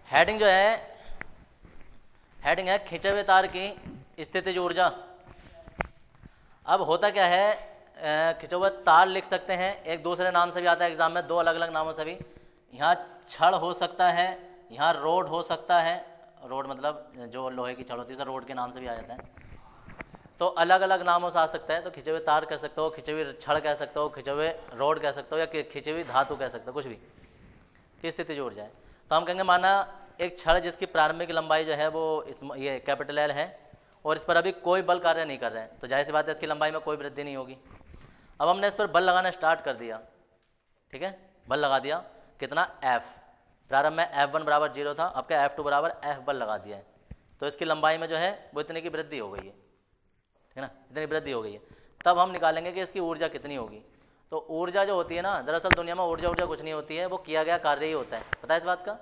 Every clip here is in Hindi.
हेडिंग जो है, हेडिंग है खींचे हुए तार की स्थितिज ऊर्जा। अब होता क्या है, खींचे हुए तार लिख सकते हैं, एक दूसरे नाम से भी आता है एग्जाम में, दो अलग अलग नामों से भी। यहाँ छड़ हो सकता है, यहाँ रोड हो सकता है, रोड मतलब जो लोहे की छड़ होती है, रोड के नाम से भी आ जाता है। तो अलग अलग नामों से आ सकता है। तो खिंचे हुए तार कह सकते हो, खिंचे हुए छड़ कह सकते हो, खिंचे हुए रोड कह सकते हो, या खिंची हुई धातु कह सकते हो, कुछ भी किस स्थिति जुड़ जाए। तो हम कहेंगे माना एक छड़ जिसकी प्रारंभिक लंबाई जो है वो ये कैपिटल एल है, और इस पर अभी कोई बल कार्य नहीं कर रहे हैं, तो जाहिर सी बात है इसकी लंबाई में कोई वृद्धि नहीं होगी। अब हमने इस पर बल लगाना स्टार्ट कर दिया, ठीक है, बल लगा दिया, कितना F, प्रारंभ में F1 बराबर 0 था, अब क्या F2 बराबर F बल लगा दिया है, तो इसकी लंबाई में जो है वो इतने की वृद्धि हो गई है ना, इतनी वृद्धि हो गई है। तब हम निकालेंगे कि इसकी ऊर्जा कितनी होगी। तो ऊर्जा जो होती है ना, दरअसल दुनिया में ऊर्जा कुछ नहीं होती है, वो किया गया कार्य ही होता है, पता है इस बात का।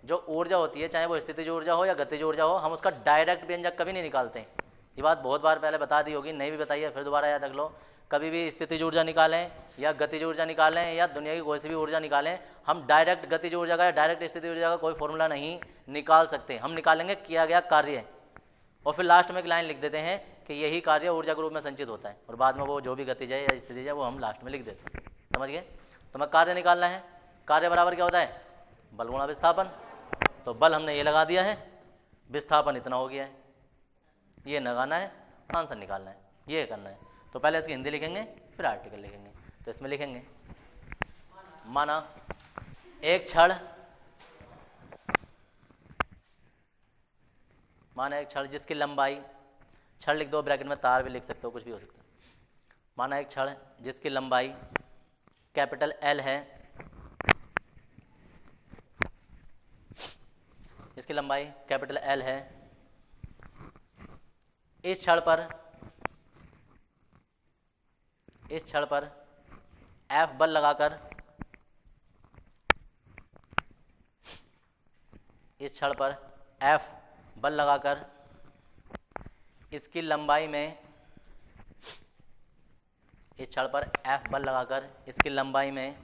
जो ऊर्जा होती है, चाहे वो स्थितिज ऊर्जा हो या गतिज ऊर्जा हो, हम उसका डायरेक्ट व्यंजक कभी नहीं निकालते हैं। ये बात बहुत बार पहले बता दी होगी, नहीं भी बताई है फिर दोबारा याद रख लो। कभी भी स्थितिज ऊर्जा निकालें या गतिज ऊर्जा निकालें या दुनिया की कोई सी भी ऊर्जा निकालें, हम डायरेक्ट गतिज ऊर्जा का या डायरेक्ट स्थितिज ऊर्जा का कोई फॉर्मूला नहीं निकाल सकते। हम निकालेंगे किया गया कार्य, और फिर लास्ट में एक लाइन लिख देते हैं कि यही कार्य ऊर्जा के रूप में संचित होता है, और बाद में वो जो भी गतिज है या स्थितिज है वो हम लास्ट में लिख देते हैं। समझ गए। तो मैं कार्य निकालना है, कार्य बराबर क्या होता है, बल गुणा विस्थापन। तो बल हमने ये लगा दिया है, विस्थापन इतना हो गया है, ये लगाना है, आंसर निकालना है, ये करना है। तो पहले इसकी हिंदी लिखेंगे फिर आर्टिकल लिखेंगे। तो इसमें लिखेंगे माना एक छड़ जिसकी लंबाई, छड़ लिख दो, ब्रैकेट में तार भी लिख सकते हो, कुछ भी हो सकता है। माना एक छड़ जिसकी लंबाई कैपिटल एल है, इसकी लंबाई कैपिटल एल है। इस छड़ पर एफ बल लगाकर, इस छड़ पर एफ बल लगाकर इसकी लंबाई में, इस छड़ पर एफ बल लगाकर इसकी लंबाई में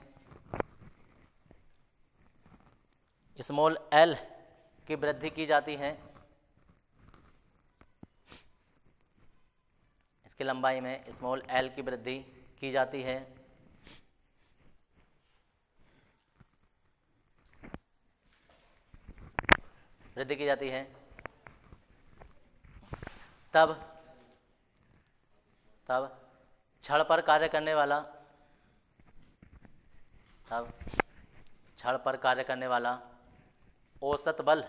स्मॉल एल की वृद्धि की जाती है, इसकी लंबाई में स्मॉल एल की वृद्धि की जाती है। वृद्धि की जाती है तब छड़ पर कार्य करने वाला, तब छड़ पर कार्य करने वाला औसत बल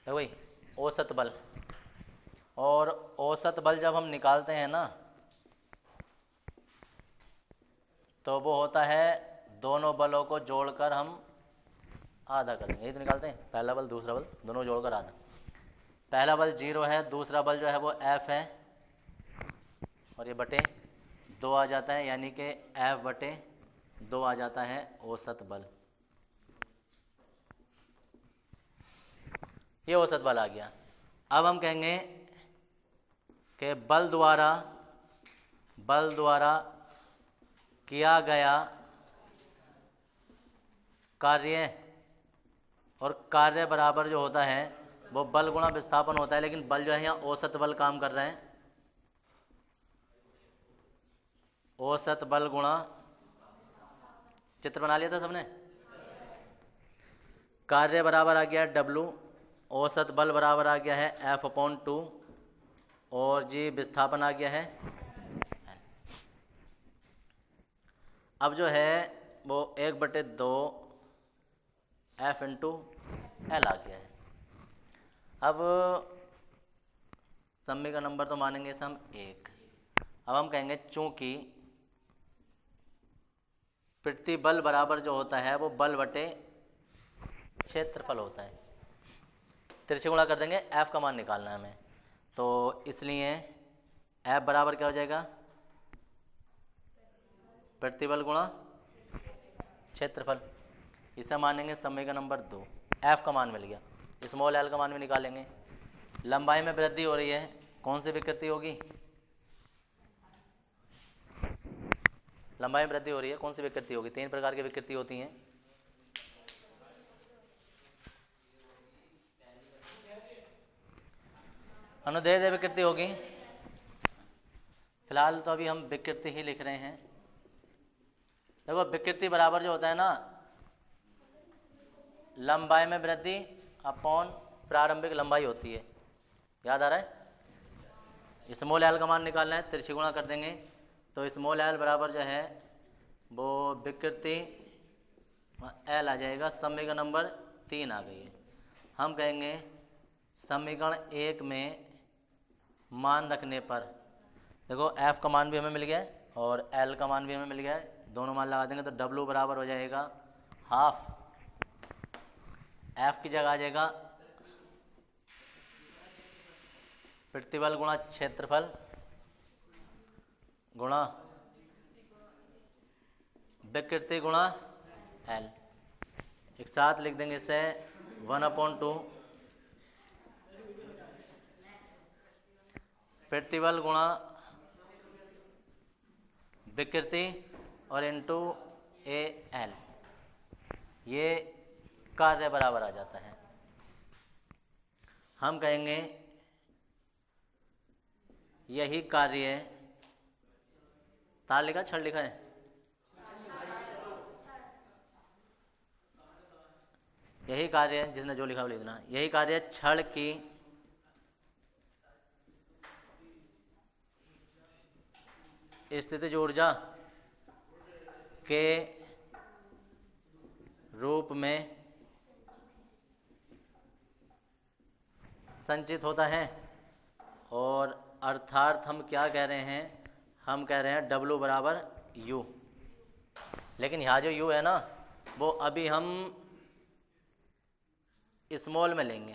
है वही औसत बल। और औसत बल जब हम निकालते हैं ना, तो वो होता है दोनों बलों को जोड़कर हम आधा कर देंगे। यही तो निकालते हैं, पहला बल दूसरा बल दोनों जोड़कर आधा। पहला बल 0 है, दूसरा बल जो है वो F है, और ये बटे 2 आ जाता है, यानी कि F बटे 2 आ जाता है औसत बल। ये औसत बल आ गया। अब हम कहेंगे कि बल द्वारा किया गया कार्य, और कार्य बराबर जो होता है वो बल गुणा विस्थापन होता है, लेकिन बल जो है यहाँ औसत बल काम कर रहे हैं, औसत बल गुणा, चित्र बना लिया था सबने, कार्य बराबर आ गया W, औसत बल बराबर आ गया है F/2, और जी विस्थापन आ गया है। अब जो है वो 1/2 F × L आ गया है। अब सम्मी का नंबर तो मानेंगे हम 1। अब हम कहेंगे चूंकि प्रतिबल बराबर जो होता है वो बल बटे क्षेत्रफल होता है, तिरछे गुणा कर देंगे, F का मान निकालना है हमें, तो इसलिए F बराबर क्या हो जाएगा, प्रतिबल गुणा क्षेत्रफल। इसे मानेंगे समय का नंबर 2। F का मान मिल गया, स्मॉल l का मान भी निकालेंगे। लंबाई में वृद्धि हो रही है, कौन सी विकृति होगी, लंबाई में वृद्धि हो रही है, कौन सी विकृति होगी? 3 प्रकार की विकृति होती हैं। अनुदैर्ध्य विकृति होगी। फिलहाल तो अभी हम विकृति ही लिख रहे हैं। देखो विकृति बराबर जो होता है ना, लंबाई में वृद्धि अपॉन प्रारंभिक लंबाई होती है। याद आ रहा है? स्मॉल एल का मान निकालना है, तिरछी गुणा कर देंगे तो स्मॉल एल बराबर जो है वो विकृति एल आ जाएगा। समीकरण नंबर 3 आ गई है। हम कहेंगे समीकरण 1 में मान रखने पर, देखो एफ का मान भी हमें मिल गया है और एल का मान भी हमें मिल गया है, दोनों मान लगा देंगे तो डब्ल्यू बराबर हो जाएगा हाफ, एफ की जगह आ जाएगा प्रतिबल गुणा क्षेत्रफल गुणा विकृति गुणा एल। एक साथ लिख देंगे इसे 1/2 प्रतिबल गुणा विकृति और इनटू ए एल। ये कार्य बराबर आ जाता है। हम कहेंगे यही कार्य, तार लिखा छड़ लिखा है? यही कार्य, जिसने जो लिखा वो लिख देना। यही कार्य छड़ की स्थितिज ऊर्जा के रूप में संचित होता है। और अर्थात हम क्या कह रहे हैं? हम कह रहे हैं W बराबर U। लेकिन यहाँ जो U है ना, वो अभी हम स्मॉल में लेंगे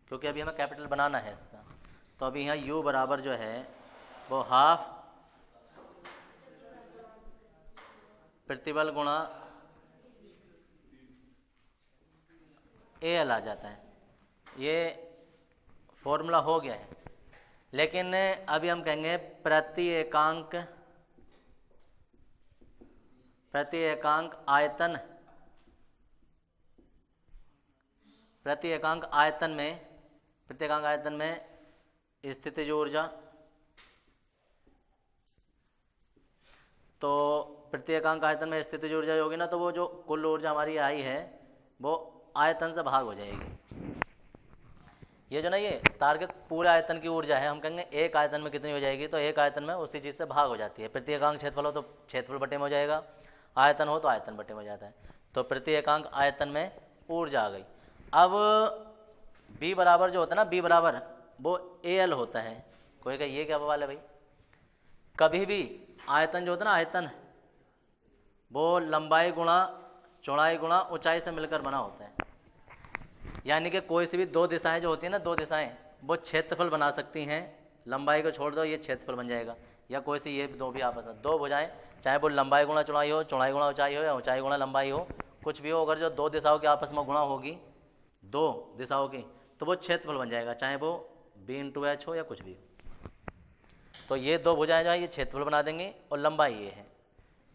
क्योंकि अभी हमें कैपिटल बनाना है इसका। तो अभी यहाँ U बराबर जो है वो हाफ प्रतिबल गुणा AL आ जाता है। ये फॉर्मूला हो गया है। लेकिन अभी हम कहेंगे प्रति एकांक आयतन में स्थितिज ऊर्जा। तो प्रति एकांक आयतन में स्थितिज ऊर्जा होगी ना, तो वो जो कुल ऊर्जा हमारी आई है वो आयतन से भाग हो जाएगी। ये जो ना ये तार के पूरे आयतन की ऊर्जा है, हम कहेंगे एक आयतन में कितनी हो जाएगी? तो एक आयतन में उसी चीज़ से भाग हो जाती है। प्रति एकांक क्षेत्रफल हो तो क्षेत्रफल बटे में हो जाएगा, आयतन हो तो आयतन बटे में हो जाता है। तो प्रति एकांक आयतन में ऊर्जा आ गई। अब B बराबर जो होता है ना, B बराबर वो AL होता है। कोई कहे ये क्या बवाल है भाई? कभी भी आयतन जो होता है ना, आयतन वो लंबाई गुणा चौड़ाई गुणा ऊंचाई से मिलकर बना होता है। यानी कि कोई सी भी दो दिशाएं जो होती हैं ना, दो दिशाएं वो क्षेत्रफल बना सकती हैं। लंबाई को छोड़ दो, ये क्षेत्रफल बन जाएगा। या कोई सी ये दो भी आपस में दो भुजाएं, चाहे वो लंबाई गुणा चौड़ाई हो, चौड़ाई गुणा ऊंचाई हो, या ऊंचाई गुणा लंबाई हो, कुछ भी हो, अगर जो दो दिशाओं के आपस में गुणा होगी, दो दिशाओं की, तो वो क्षेत्रफल बन जाएगा, चाहे वो B/H हो या कुछ भी हो। तो ये दो भुजाएं जो है ये क्षेत्रफल बना देंगे और लंबाई ये है।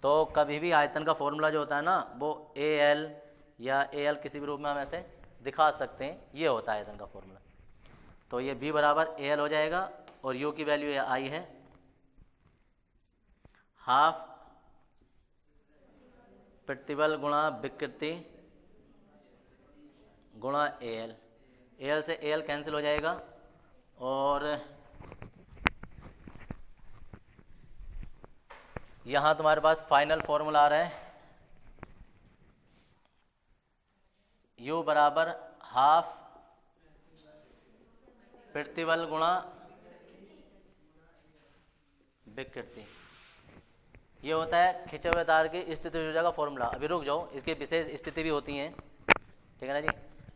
तो कभी भी आयतन का फॉर्मूला जो होता है ना, वो AL या AL किसी भी रूप में हम ऐसे दिखा सकते हैं। ये होता है आयतन का फॉर्मूला। तो ये B बराबर AL हो जाएगा और U की वैल्यू आई है हाफ प्रतिबल गुणा विकृति गुणा AL। AL से AL कैंसिल हो जाएगा और यहाँ तुम्हारे पास फाइनल फॉर्मूला आ रहा है U बराबर हाफ प्रतिबल गुणा विकृति। ये होता है खिंचे हुए तार की स्थिति ऊर्जा का फॉर्मूला। अभी रुक जाओ, इसकी विशेष स्थिति भी होती है, ठीक है ना जी।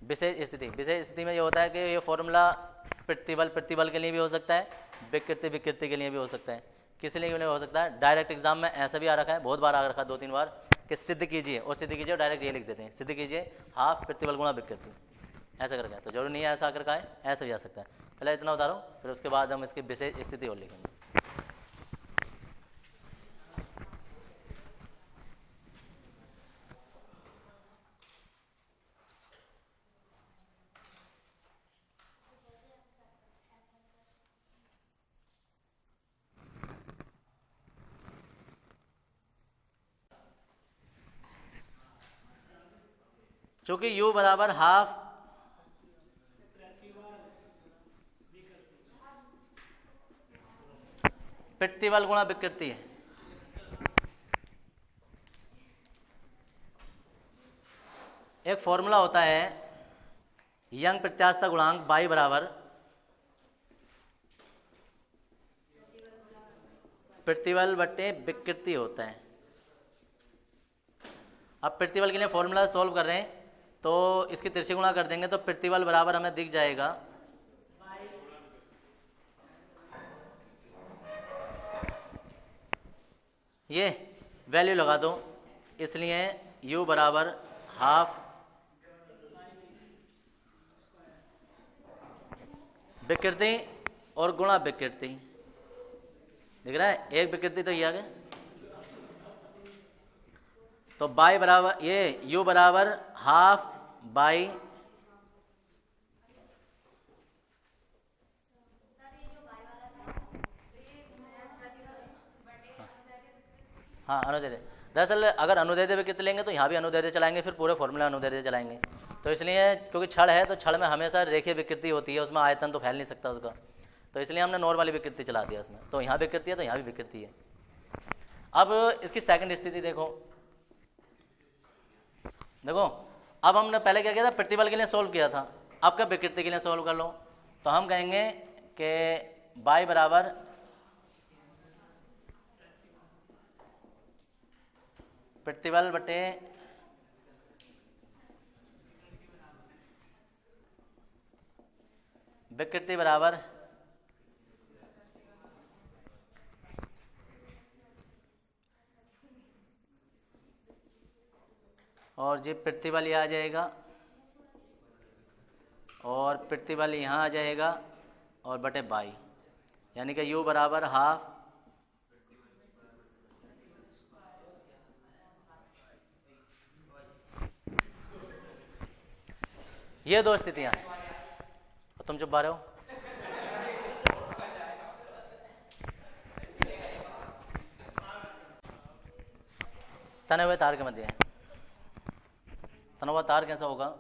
विशेष स्थिति में ये होता है कि ये फॉर्मूला प्रतिबल के लिए भी हो सकता है, विकृति के लिए भी हो सकता है। किस लिए नहीं हो सकता है? डायरेक्ट एग्जाम में ऐसा भी आ रखा है, बहुत बार आ रखा है, 2-3 बार, कि सिद्ध कीजिए और सिद्ध कीजिए, डायरेक्ट ये लिख देते हैं, सिद्ध कीजिए हाफ प्रतिबल गुणा विकृति, ऐसा करके। तो जरूरी नहीं है ऐसा करके आए, ऐसा भी आ सकता है। पहले इतना उतारो, फिर उसके बाद हम इसकी विशेष स्थिति और लिखेंगे। चूंकि U बराबर हाफ प्रति बल गुणा विकृति है। एक फॉर्मूला होता है यंग प्रत्यास्थता गुणांक बाई बराबर प्रतिबल बटे विकृति होता है। अब प्रतिबल के लिए फॉर्मूला सॉल्व कर रहे हैं तो इसकी तिरछी गुणा कर देंगे तो प्रतिबल बराबर हमें दिख जाएगा ये वैल्यू लगा दो, इसलिए U बराबर हाफ विकृति और गुणा विकृति। दिख रहा है, एक विकृति तो ये आ गया। तो बाई बराबर ये U बराबर हाफ बाई हाँ अनुदैर्ध्य। दरअसल अगर अनुदैर्ध्य विकृति लेंगे तो यहाँ भी अनुदैर्ध्य चलाएंगे, फिर पूरे फॉर्मूला अनुदैर्ध्य चलाएंगे। तो इसलिए क्योंकि छड़ है तो छड़ में हमेशा रेखीय विकृति होती है, उसमें आयतन तो फैल नहीं सकता उसका, तो इसलिए हमने नॉर्मल वाली विकृति चला दिया उसमें। तो यहाँ विकृति है तो यहाँ भी विकृति है। अब इसकी सेकंड स्थिति देखो, अब हमने पहले क्या किया था, प्रतिबल के लिए सोल्व किया था, अब क्या विकृति के लिए सोल्व कर लो। तो हम कहेंगे कि बाई बराबर प्रतिबल बटे विकृति बराबर और जी प्रतिबल ये आ जाएगा और प्रतिबल यहाँ आ जाएगा और बटे बाई, यानी कि U बराबर हाफ ये दो स्थितियां हैं। तुम चुप रहे हो। तने हुए तार के मध्य है, तना हुआ तार कैसा होगा,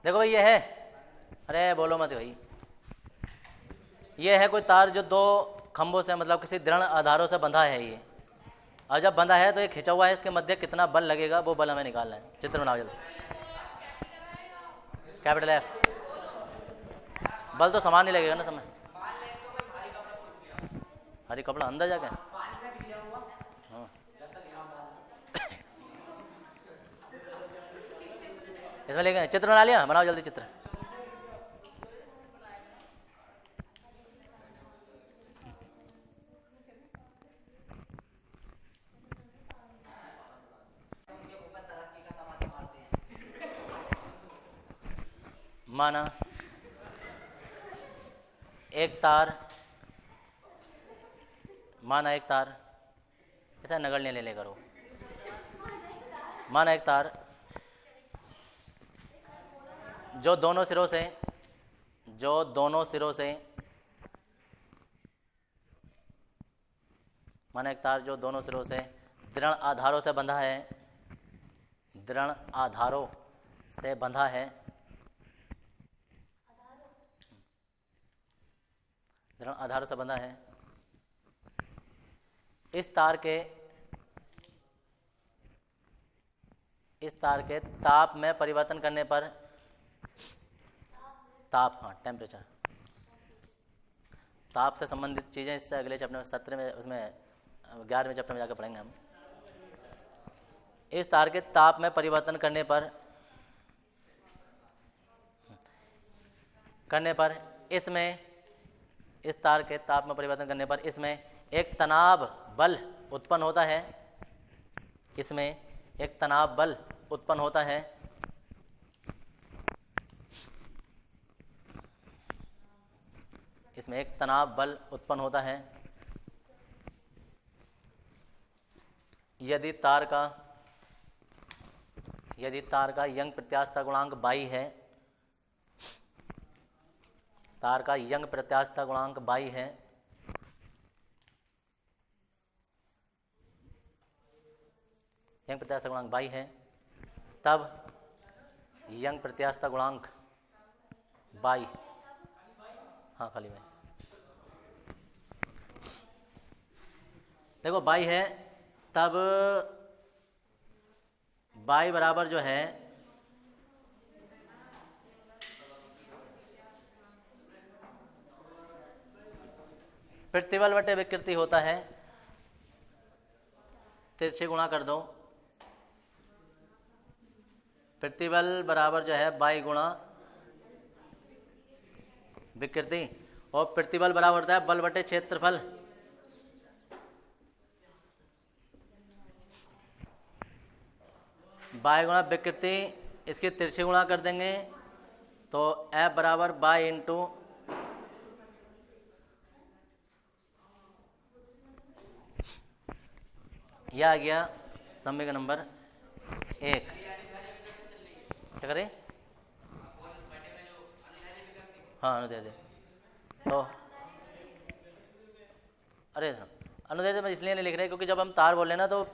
देखो भाई ये है, अरे बोलो मत भाई, ये है कोई तार जो दो खंभों से मतलब किसी दृढ़ आधारों से बंधा है ये, और जब बंधा है तो ये खिंचा हुआ है, इसके मध्य कितना बल लगेगा वो बल हमें निकालना है। चित्र बनाओ जल्दी, कैपिटल F। बल तो समान ही लगेगा ना समय, हरी कपड़ा अंदर जाके हाँ। इसमें लेके चित्र बना लिया, बनाओ जल्दी चित्र। माना एक तार, ऐसा नगण्य ले ले करो। माना एक तार जो दोनों सिरों से माना एक तार जो दोनों सिरों से दृढ़ आधारों से बंधा है, दृढ़ आधारों से बंधा है, दृढ़ आधारों से बंधा है। इस तार के ताप में परिवर्तन करने पर, ताप हाँ टेम्परेचर, ताप से संबंधित चीजें इससे अगले चैप्टर में 17 में उसमें 11वें चैप्टर में जाकर पढ़ेंगे हम। इस तार के ताप में परिवर्तन करने पर इसमें, इस तार के ताप में परिवर्तन करने पर इसमें एक तनाव बल उत्पन्न होता है, इसमें एक तनाव बल उत्पन्न होता है इसमें एक तनाव बल उत्पन्न होता है। यदि तार का यंग प्रत्यास्थता गुणांक 22 है, तार का यंग प्रत्यास्थता गुणांक 22 है, यंग प्रत्यास्थता गुणांक 22 है, तब यंग प्रत्यास्थता गुणांक 22, हाँ खाली में देखो 22 है, तब 22 बराबर जो है प्रतिबल बटे विकृति होता है, तिरछे गुणा कर दो, प्रतिबल बराबर जो है 22 गुणा विकृति, और प्रतिबल बराबर होता है बल बटे क्षेत्रफल। बाई गुणा विकृति, इसके तिरछे गुणा कर देंगे तो F बराबर बाई इंटू यह आ गया समीकरण नंबर 1। क्या करें? हाँ अनुदैर्ध्य, तो अरे अनुदैर्ध्य में इसलिए नहीं लिख रहे क्योंकि जब हम तार बोले ना तो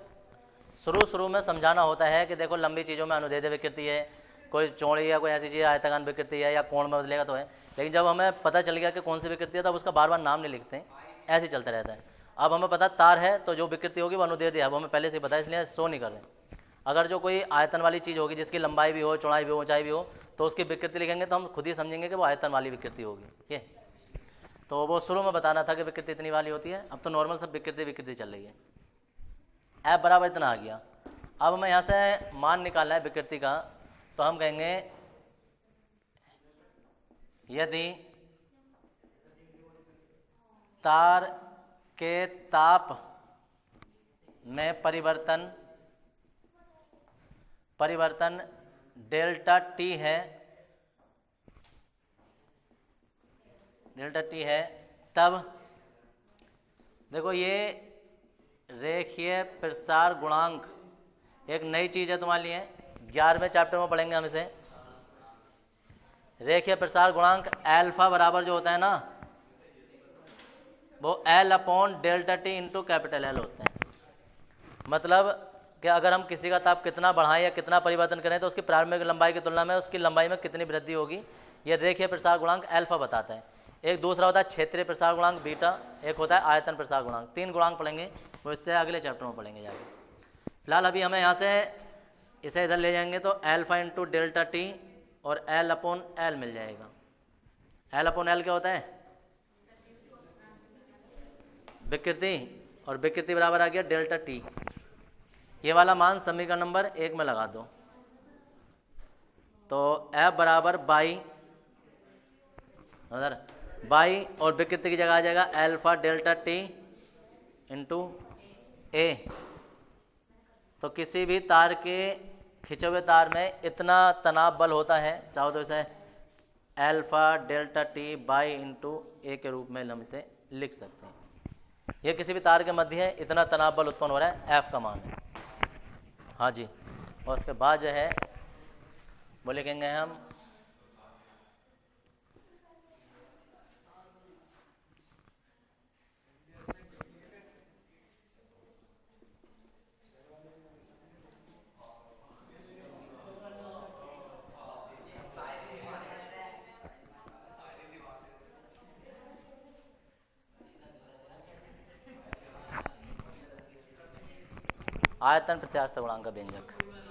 शुरू में समझाना होता है कि देखो लंबी चीज़ों में अनुदैर्ध्य विकृति है, कोई चौड़ी या कोई ऐसी चीज़ आयताकार विकृति है या कोण में बदलेगा तो है, लेकिन जब हमें पता चल गया कि कौन सी विकृति है तब उसका बार बार नाम नहीं लिखते, ऐसे ही चलता रहता है। अब हमें पता तार है तो जो विकृति होगी वो अनुदैर्ध्य है, अब हमें पहले से पता है इसलिए शो नहीं कर रहे। अगर जो कोई आयतन वाली चीज़ होगी जिसकी लंबाई भी हो, चौड़ाई भी हो, ऊंचाई भी हो, तो उसकी विकृति लिखेंगे तो हम खुद ही समझेंगे कि वो आयतन वाली विकृति होगी। ये तो वो शुरू में बताना था कि विकृति इतनी वाली होती है, अब तो नॉर्मल सब विकृति चल रही है। F बराबर इतना आ गया। अब हमें यहाँ से मान निकालना है विकृति का, तो हम कहेंगे यदि तार के ताप में परिवर्तन डेल्टा टी है, तब देखो ये रेखीय प्रसार गुणांक एक नई चीज है तुम्हारे लिए, 11वें चैप्टर में पढ़ेंगे हम इसे। रेखीय प्रसार गुणांक अल्फा बराबर जो होता है ना वो L upon delta T into capital L होता है। मतलब कि अगर हम किसी का ताप कितना बढ़ाएं या कितना परिवर्तन करें तो उसकी प्रारंभिक लंबाई की तुलना में उसकी लंबाई में कितनी वृद्धि होगी, यह रेखीय प्रसार गुणांक अल्फा बताता है। एक दूसरा होता है क्षेत्रीय प्रसार गुणांक बीटा, एक होता है आयतन प्रसार गुणांक। 3 गुणांक पढ़ेंगे, वो इससे अगले चैप्टर में पढ़ेंगे जाके। फिलहाल अभी हमें यहाँ से इसे इधर ले जाएंगे तो अल्फा इंटू डेल्टा टी और L अपॉन L मिल जाएगा। L अपॉन L क्या होता है? विकृति, और विकृति बराबर आ गया डेल्टा टी। ये वाला मान समीकरण नंबर 1 में लगा दो, तो F बराबर बाई और विकृति की जगह आ जाएगा अल्फा डेल्टा टी इंटू ए। तो किसी भी तार के खिंचे हुए तार में इतना तनाव बल होता है, चाहो तो इसे alpha delta t by into a के रूप में हम इसे लिख सकते हैं। यह किसी भी तार के मध्य है, इतना तनाव बल उत्पन्न हो रहा है, F का मान है। हाँ जी, और उसके बाद जो है वो लिखेंगे हम आयतन प्रत्यास्थता गुणांक का व्यंजक।